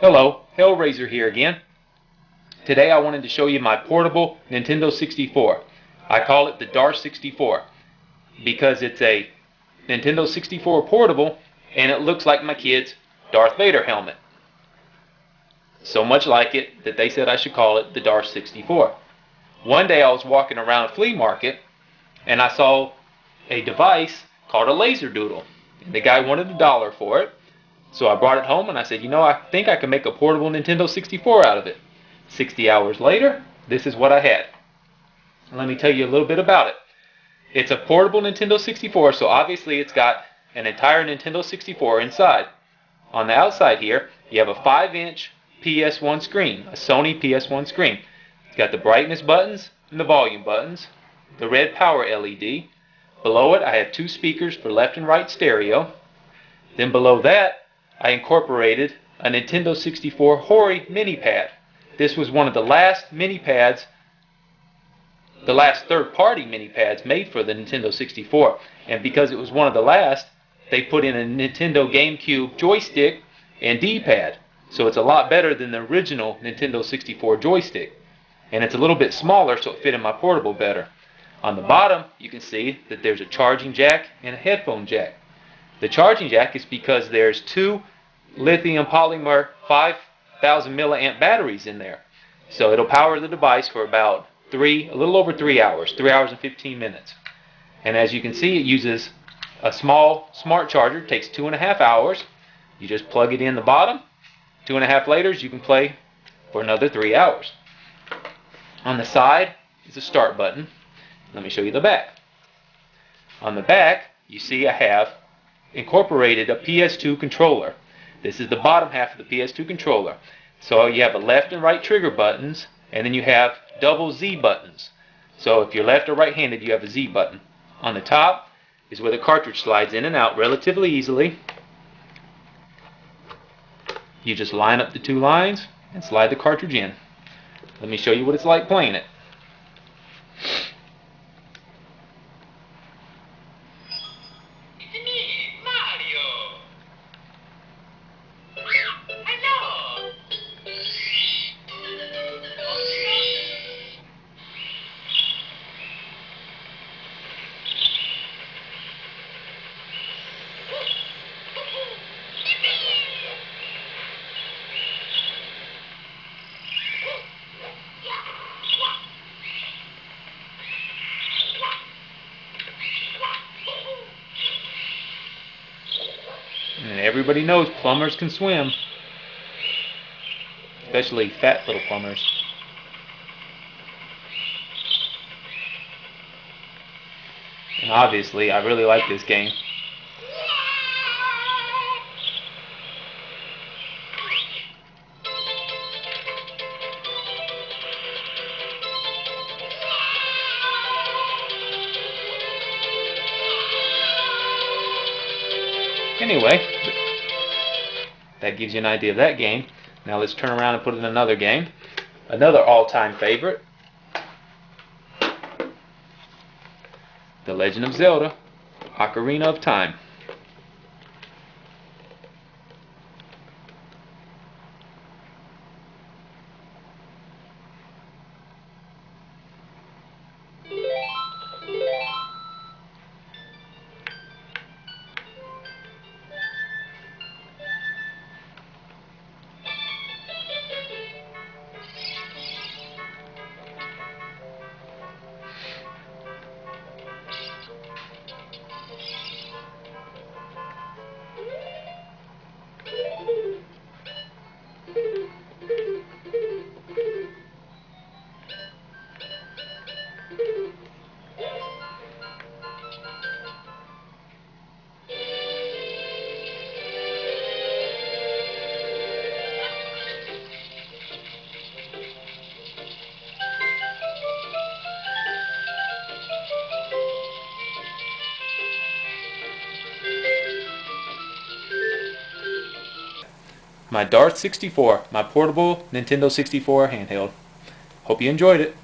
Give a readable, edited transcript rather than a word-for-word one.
Hello, Hellraiser here again. Today I wanted to show you my portable Nintendo 64. I call it the Darth64 because it's a Nintendo 64 portable and it looks like my kid's Darth Vader helmet. So much like it that they said I should call it the Darth64. One day I was walking around a flea market and I saw a device called a laser doodle. And the guy wanted $1 for it. So I brought it home and I said, I think I can make a portable Nintendo 64 out of it. 60 hours later, this is what I had. Let me tell you a little bit about it. It's a portable Nintendo 64, so obviously it's got an entire Nintendo 64 inside. On the outside here, you have a 5-inch PS1 screen, a Sony PS1 screen. It's got the brightness buttons and the volume buttons, the red power LED. Below it, I have 2 speakers for left and right stereo. Then below that, I incorporated a Nintendo 64 Hori Mini-Pad. This was one of the last mini-pads, the last third-party mini-pads made for the Nintendo 64. And because it was one of the last, they put in a Nintendo GameCube joystick and D-pad. So it's a lot better than the original Nintendo 64 joystick. And it's a little bit smaller, so it fit in my portable better. On the bottom, you can see that there's a charging jack and a headphone jack. The charging jack is because there's 2 Lithium-Poly 5,000 milliamp batteries in there. So it'll power the device for about a little over 3 hours, 3 hours and 15 minutes. And as you can see, it uses a small smart charger. It takes 2.5 hours. You just plug it in the bottom. 2.5 later, you can play for another 3 hours. On the side is a start button. Let me show you the back. On the back, you see I have incorporated a Ps2 controller. This is the bottom half of the Ps2 controller. So you have a left and right trigger buttons, and then you have double Z buttons. So if you're left or right-handed, you have a Z button. On the top is where the cartridge slides in and out relatively easily. You just line up the 2 lines and slide the cartridge in. Let me show you what it's like playing it. And everybody knows plumbers can swim, especially fat little plumbers. And obviously, I really like this game. Anyway, that gives you an idea of that game. Now let's turn around and put in another game. Another all-time favorite. The Legend of Zelda, Ocarina of Time. My Darth64, my portable Nintendo 64 handheld. Hope you enjoyed it.